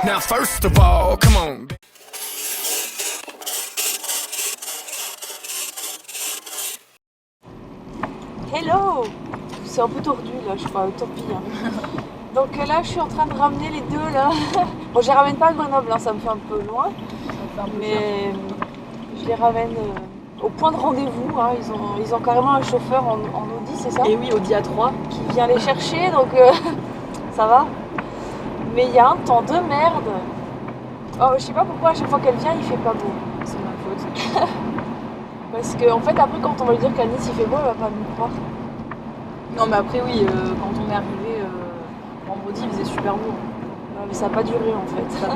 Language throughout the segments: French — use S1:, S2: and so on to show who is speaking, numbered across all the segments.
S1: Now first of all, come on.
S2: Hello! C'est un peu tordu là, je crois, tant pis. Hein. Donc là, je suis en train de ramener les deux là. Bon, je les ramène pas à Grenoble, hein, ça me fait un peu loin. Mais je les ramène au point de rendez-vous. Hein. Ils ont carrément un chauffeur en Audi, c'est ça?
S3: Et oui, Audi A3.
S2: Qui vient les chercher, donc ça va. Mais il y a un temps de merde. Oh, je sais pas pourquoi à chaque fois qu'elle vient, il fait pas beau.
S3: C'est ma faute.
S2: Parce que en fait, après, quand on va lui dire qu'à Nice il fait beau, elle va pas nous croire.
S3: Non, mais après, oui, quand on est arrivé vendredi, il faisait super beau.
S2: Ouais, mais ça n'a pas duré en fait.
S3: Ça a pas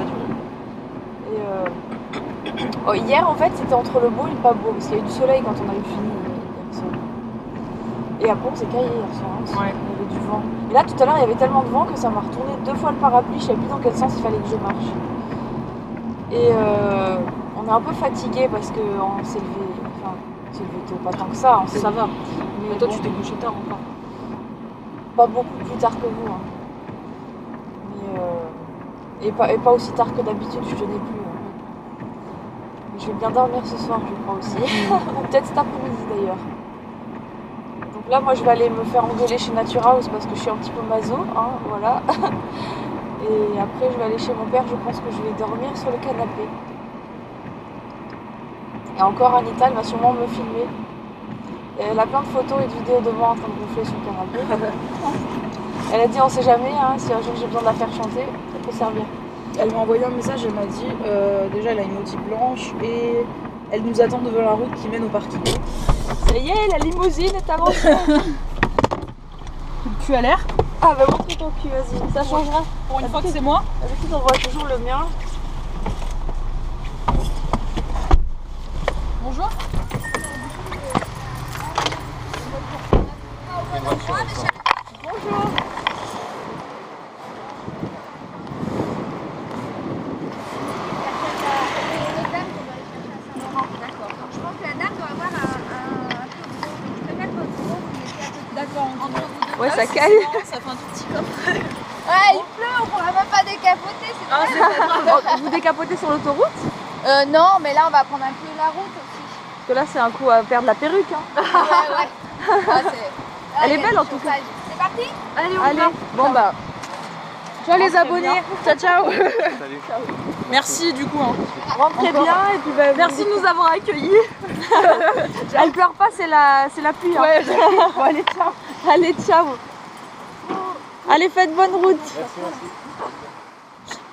S3: duré.
S2: Et hier, en fait, c'était entre le beau et le pas beau. Parce qu'il y a eu du soleil quand on a eu fini hier soir. Et après, on s'est caillé hier soir. Hein,
S3: Ouais.
S2: Il y avait du vent. Et là, tout à l'heure, il y avait tellement de vent que ça m'a retourné 2 fois le parapluie. Je savais plus dans quel sens il fallait que je marche. Et on est un peu fatigué parce qu'on s'est levé. Enfin, on s'est levé tôt, pas tant que ça.
S3: Ça va.
S2: Mais
S3: Toi,
S2: bon,
S3: tu t'es couché tard encore.
S2: pas beaucoup plus tard que vous. Hein. Mais, et pas aussi tard que d'habitude, je tenais plus. Hein. Mais je vais bien dormir ce soir, je crois aussi. Ou peut-être cet après-midi d'ailleurs. Donc là, moi, je vais aller me faire engueuler chez Natura House parce que je suis un petit peu maso. Hein, voilà. Et après, je vais aller chez mon père. Je pense que je vais dormir sur le canapé. Et encore, Anita, elle va sûrement me filmer. Et elle a plein de photos et de vidéos de moi en train de gonfler sur le canapé. Elle a dit on sait jamais, hein, si un jour j'ai besoin de la faire chanter, ça peut servir.
S3: Elle m'a envoyé un message, elle m'a dit, déjà elle a une Audi blanche et elle nous attend devant la route qui mène au parking.
S2: Ça y est, la limousine est avancée.
S3: Tu as l'air?
S2: Ah bah montre ton cul, vas-y, ça changera.
S3: Pour une fois que c'est moi.
S2: D'habitude on voit toujours le mien.
S3: Bonjour.
S2: Bonjour. Ouais, ça caille.
S3: Ça fait un tout petit coffre.
S4: Ouais, il pleut, on pourra même pas décapoter, c'est
S3: Ah,
S4: vrai.
S2: Vous décapotez sur l'autoroute?
S4: Non, mais là on va prendre un peu la route aussi.
S2: Parce que là c'est un coup à perdre la perruque. Hein.
S4: Ouais. Ah,
S2: Elle est
S4: il y a
S2: belle,
S4: du
S2: en tout cas.
S4: chauffage. C'est parti?
S3: Allez,
S2: Allez,
S3: Bon bah, ciao les
S2: Rentrez
S3: abonnés.
S2: bien.
S3: Ciao.
S5: Salut.
S3: Merci du coup. Hein.
S2: Rentrez bien et puis bah,
S3: Merci de nous avoir accueillis.
S2: Elle pleure pas, c'est la pluie. Hein.
S3: Ouais, bon, allez, ciao.
S2: Allez, ciao. Allez, faites bonne route.
S5: Merci.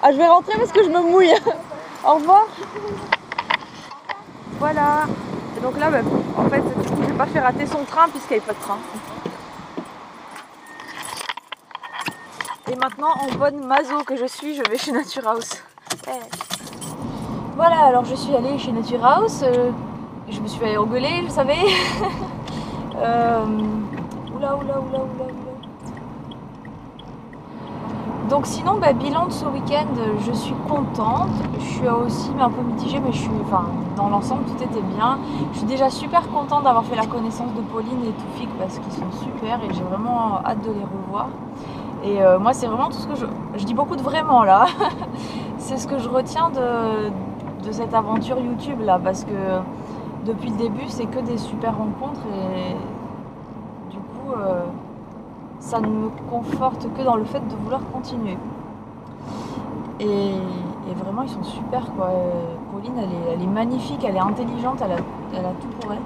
S2: Ah, je vais rentrer parce que je me mouille. Au revoir. Voilà. Et donc là, bah, en fait, du coup, je vais pas faire rater son train puisqu'il n'y a pas de train. Et maintenant, en bonne maso que je suis, je vais chez Natura House. Voilà, alors je suis allée chez Natura House. Je me suis fait engueuler, je savais. Oula. Donc sinon, bilan de ce week-end, je suis contente. Je suis aussi un peu mitigée, mais dans l'ensemble, tout était bien. Je suis déjà super contente d'avoir fait la connaissance de Pauline et Toufik parce qu'ils sont super et j'ai vraiment hâte de les revoir. Et moi, c'est vraiment tout ce que je dis beaucoup de vraiment là. C'est ce que je retiens de cette aventure YouTube là, parce que depuis le début, c'est que des super rencontres et du coup, ça ne me conforte que dans le fait de vouloir continuer. Et vraiment, ils sont super quoi. Pauline, elle est magnifique, elle est intelligente, elle a tout pour elle.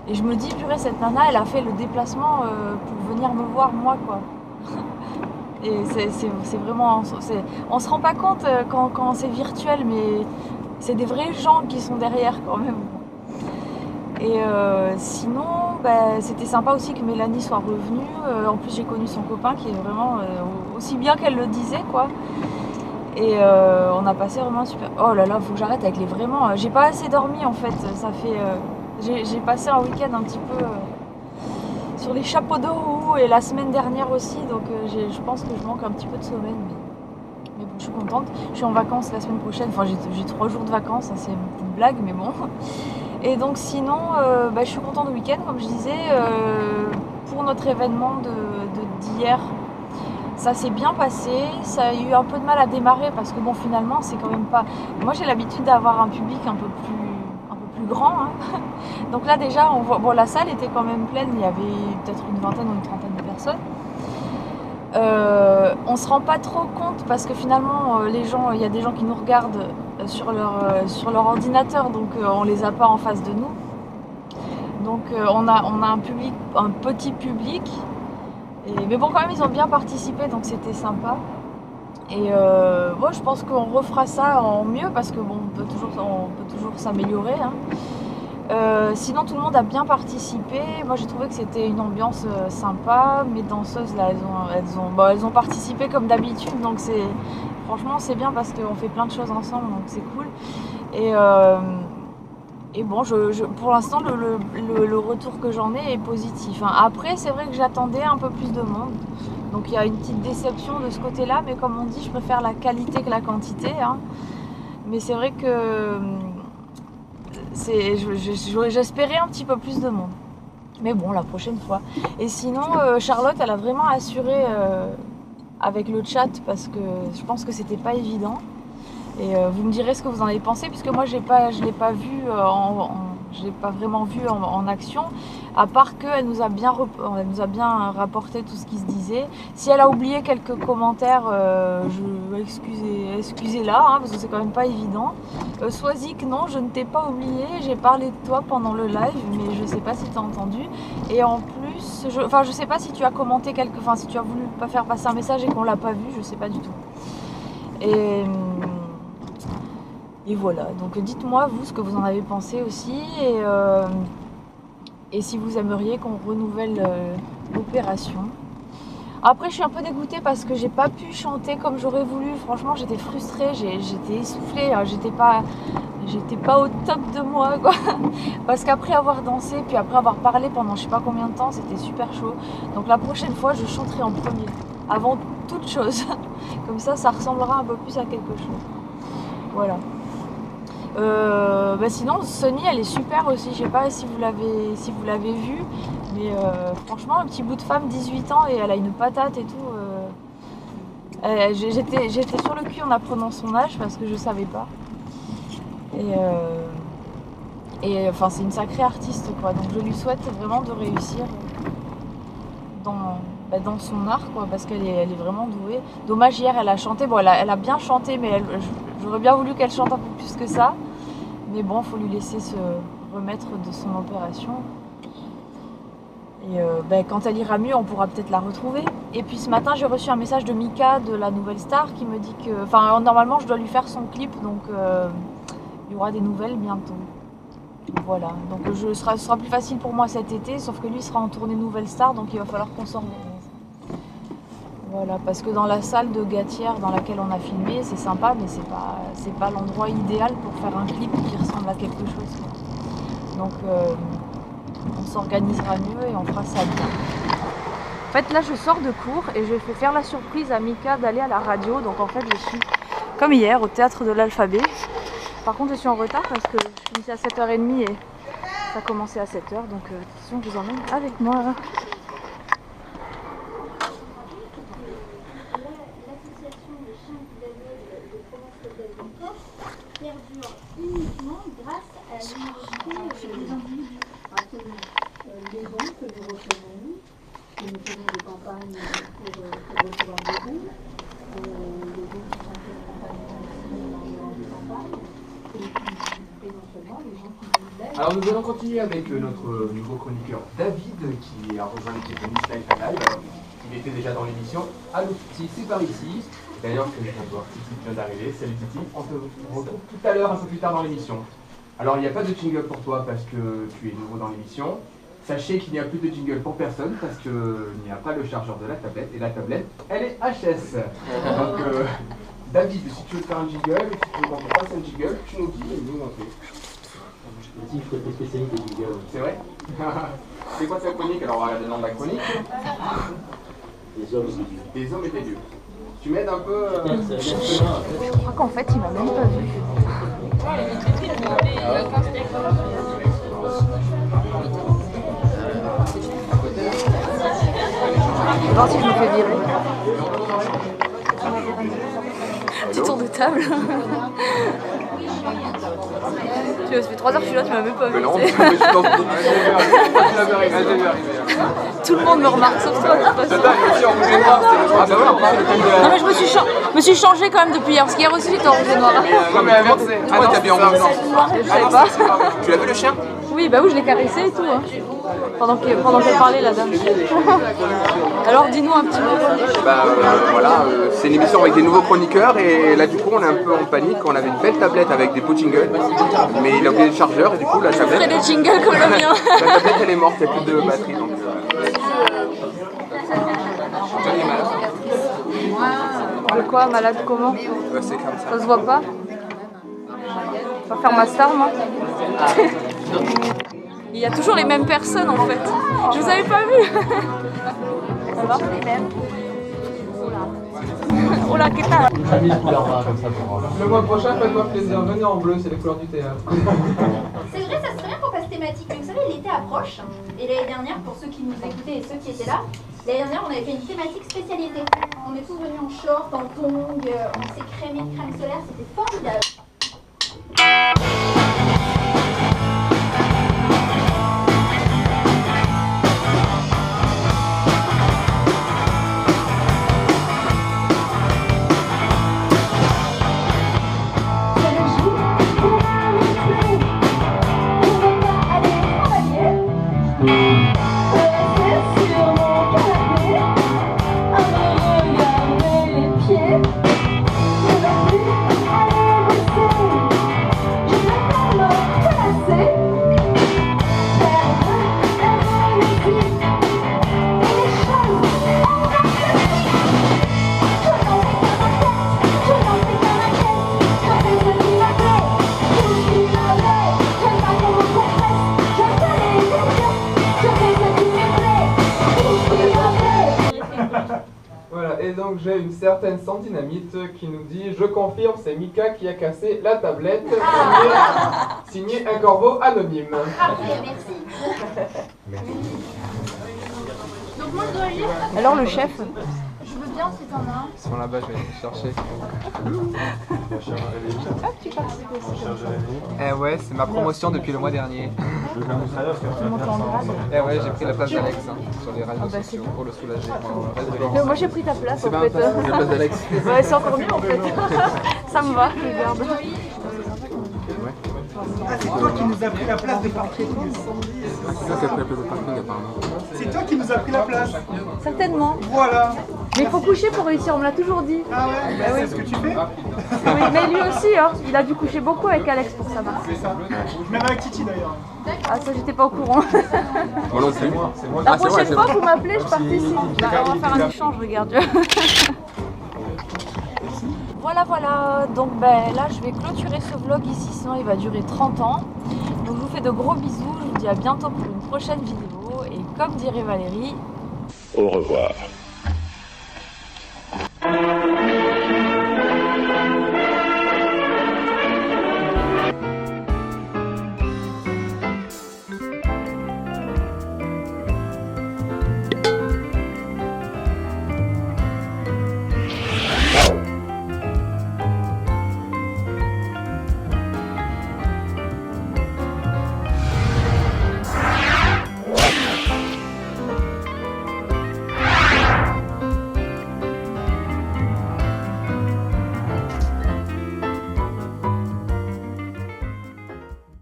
S2: Et je me dis, purée, cette nana, elle a fait le déplacement pour venir me voir moi quoi. Et c'est vraiment... on se rend pas compte quand c'est virtuel, mais c'est des vrais gens qui sont derrière quand même. Et sinon, c'était sympa aussi que Mélanie soit revenue. En plus, j'ai connu son copain qui est vraiment aussi bien qu'elle le disait, quoi. Et on a passé vraiment super... Oh là là, faut que j'arrête avec les vraiment... J'ai pas assez dormi, en fait. Ça fait... J'ai passé un week-end un petit peu... sur les chapeaux de roue et la semaine dernière aussi, donc je pense que je manque un petit peu de sommeil, mais bon, je suis contente. Je suis en vacances la semaine prochaine, enfin j'ai 3 jours de vacances, hein, c'est une petite blague, mais bon. Et donc sinon, je suis contente du week-end, comme je disais, pour notre événement d'hier. Ça s'est bien passé, ça a eu un peu de mal à démarrer parce que bon finalement c'est quand même pas... Moi j'ai l'habitude d'avoir un public un peu plus grand. Hein. Donc là déjà on voit... Bon la salle était quand même pleine, il y avait peut-être une vingtaine ou une trentaine de personnes. On se rend pas trop compte parce que finalement les gens, il y a des gens qui nous regardent sur leur ordinateur, donc on les a pas en face de nous. Donc on a un petit public. Mais bon, quand même, ils ont bien participé, donc c'était sympa. Et moi, je pense qu'on refera ça en mieux parce que bon, on peut toujours s'améliorer. Hein. Sinon, tout le monde a bien participé. Moi, j'ai trouvé que c'était une ambiance sympa. Mes danseuses, là, elles ont participé comme d'habitude, donc franchement, c'est bien parce qu'on fait plein de choses ensemble, donc c'est cool. Et bon, pour l'instant, le retour que j'en ai est positif. Hein. Après, c'est vrai que j'attendais un peu plus de monde. Donc il y a une petite déception de ce côté-là. Mais comme on dit, je préfère la qualité que la quantité. Hein. Mais c'est vrai que j'espérais un petit peu plus de monde. Mais bon, la prochaine fois. Et sinon, Charlotte, elle a vraiment assuré avec le chat parce que je pense que c'était pas évident. Et vous me direz ce que vous en avez pensé, puisque moi je l'ai pas vu je l'ai pas vraiment vu en action, à part qu'elle nous a bien rapporté tout ce qui se disait. Si elle a oublié quelques commentaires, excusez-la, hein, parce que c'est quand même pas évident. Swazik, non, je ne t'ai pas oublié, j'ai parlé de toi pendant le live, mais je sais pas si tu as entendu. Et en plus, je sais pas si tu as commenté si tu as voulu pas faire passer un message et qu'on l'a pas vu, je sais pas du tout. Et voilà, donc dites-moi vous ce que vous en avez pensé aussi et si vous aimeriez qu'on renouvelle l'opération. Après je suis un peu dégoûtée parce que j'ai pas pu chanter comme j'aurais voulu, franchement j'étais frustrée, j'étais essoufflée, j'étais pas au top de moi quoi. Parce qu'après avoir dansé puis après avoir parlé pendant je sais pas combien de temps, c'était super chaud. Donc la prochaine fois je chanterai en premier, avant toute chose. Comme ça ressemblera un peu plus à quelque chose. Voilà. Sinon Sony elle est super aussi, je sais pas si vous l'avez vue, mais franchement un petit bout de femme, 18 ans et elle a une patate et tout. J'étais sur le cul en apprenant son âge parce que je savais pas. Et enfin c'est une sacrée artiste quoi, donc je lui souhaite vraiment de réussir dans son art quoi, parce qu'elle est vraiment douée. Dommage hier elle a chanté, bon elle a bien chanté mais j'aurais bien voulu qu'elle chante un peu plus que ça. Mais bon, il faut lui laisser se remettre de son opération. Et quand elle ira mieux, on pourra peut-être la retrouver. Et puis ce matin, j'ai reçu un message de Mika de la Nouvelle Star qui me dit que... Enfin, normalement, je dois lui faire son clip, donc il y aura des nouvelles bientôt. Voilà, donc ce sera plus facile pour moi cet été, sauf que lui sera en tournée Nouvelle Star, donc il va falloir qu'on s'organise. Voilà, parce que dans la salle de Gatière dans laquelle on a filmé, c'est sympa, mais c'est pas l'endroit idéal pour faire un clip qui ressemble à quelque chose. Donc on s'organisera mieux et on fera ça bien. En fait là je sors de cours et je vais faire la surprise à Mika d'aller à la radio. Donc en fait je suis comme hier au théâtre de l'Alphabet. Par contre je suis en retard parce que je finissais à 7h30 et ça commençait à 7h. Donc attention, je vous emmène avec moi.
S5: Perdure uniquement grâce à l'unité des individus. Les dons que nous recevons, que nous faisons des campagnes pour recevoir des dons, les dons qui sont faits dans des campagnes, et non seulement les gens qui nous aident.
S6: Alors nous allons continuer avec notre nouveau chroniqueur David qui a rejoint l'équipe de Miss Life Live. Il était déjà dans l'émission. Allô Titi, c'est par ici. D'ailleurs, je vais voir Titi qui vient d'arriver. Salut Titi, on te retrouve tout à l'heure, un peu plus tard dans l'émission. Alors il n'y a pas de jingle pour toi parce que tu es nouveau dans l'émission. Sachez qu'il n'y a plus de jingle pour personne parce qu'il n'y a pas le chargeur de la tablette et la tablette, elle est HS. Donc David, si tu veux faire un jingle, si tu veux qu'on te fasse un jingle, tu nous dis et nous on fait.
S7: Il faut être spécialiste des jingle.
S6: C'est vrai. C'est quoi ta chronique? Alors on va regarder le nom de la chronique.
S7: Les hommes et les dieux.
S6: Des hommes et des dieux. Tu m'aides un peu
S2: Je crois qu'en fait il m'a même pas vu. voir si je me fais virer. Petit tour de table. Ça fait 3 heures que je suis là, tu m'as même pas vu.
S6: Mais non,
S2: tu sais.
S6: je suis dans le
S2: Tout le monde me remarque, sauf toi de toute façon. Non mais je me suis changée quand même depuis hier, parce qu'hier aussi j'étais en rouge et noir.
S6: Non mais avant, toi t'as bien en rouge.
S2: Je savais pas.
S6: Tu l'as vu le chien?
S2: Oui, bah oui, je l'ai caressé et tout. Hein. Pendant qu'elle parlait, la dame. Alors dis-nous un petit mot.
S6: Bah voilà, c'est une émission avec des nouveaux chroniqueurs et là du coup on est un peu en panique. On avait une belle tablette avec des beaux jingles, mais il a oublié le chargeur et du coup la
S2: Je ferai
S6: tablette,
S2: des jingles comme le mien.
S6: la tablette elle est morte, il n'y a plus de batterie donc.
S2: De quoi, malade comment?
S6: C'est comme ça.
S2: Ça se voit pas? Je vais faire ma star, moi. Il y a toujours les mêmes personnes en fait. Je vous avais pas vu. Ça va? Les mêmes. Oh là, qu'est-ce que t'as?
S6: Le mois prochain, faites-moi plaisir, venez en bleu, c'est les couleurs du théâtre.
S8: C'est vrai, ça serait bien qu'on fasse thématique. Mais vous savez, l'été approche. Et l'année dernière, pour ceux qui nous écoutaient et ceux qui étaient là, l'année dernière, on avait fait une thématique spécialité. On est tous venus en short, en tongs, on s'est crémé de crème solaire, c'était formidable.
S6: Voilà, et donc j'ai une certaine Sandynamite qui nous dit: je confirme, c'est Mika qui a cassé la tablette. Signé un corbeau anonyme.
S8: Parfait, merci. Donc moi je dois lire.
S2: Alors le chef?
S8: Je veux bien si t'en as un.
S6: Ils sont là-bas, je vais les chercher. Eh ouais, c'est ma promotion depuis le mois dernier. Eh ouais, j'ai pris la place d'Alex sur les réseaux sociaux pour le soulager.
S2: Moi j'ai pris ta place en
S6: C'est
S2: fait.
S6: pas la place d'Alex.
S2: Ouais, c'est encore mieux en fait. Ça me va, je garde.
S9: Ah, c'est toi qui nous as pris la place de parking.
S6: C'est ça qui a pris la place de parking apparemment.
S9: C'est toi qui nous as pris la place.
S2: Certainement.
S9: Voilà.
S2: Mais il faut coucher pour réussir, on me l'a toujours dit.
S9: Ah ouais, bah c'est ce que tu fais.
S2: Oui, mais lui aussi, hein. Il a dû coucher beaucoup avec Alex pour ça.
S9: C'est ça. Même avec Titi d'ailleurs.
S2: Ah ça j'étais pas au courant.
S6: Moi non plus.
S2: La prochaine fois vous m'appelez, je participe. Bah, on va faire un échange, regarde. Voilà, donc ben, là je vais clôturer ce vlog ici, sinon il va durer 30 ans. Donc je vous fais de gros bisous, je vous dis à bientôt pour une prochaine vidéo et comme dirait Valérie,
S7: Au revoir.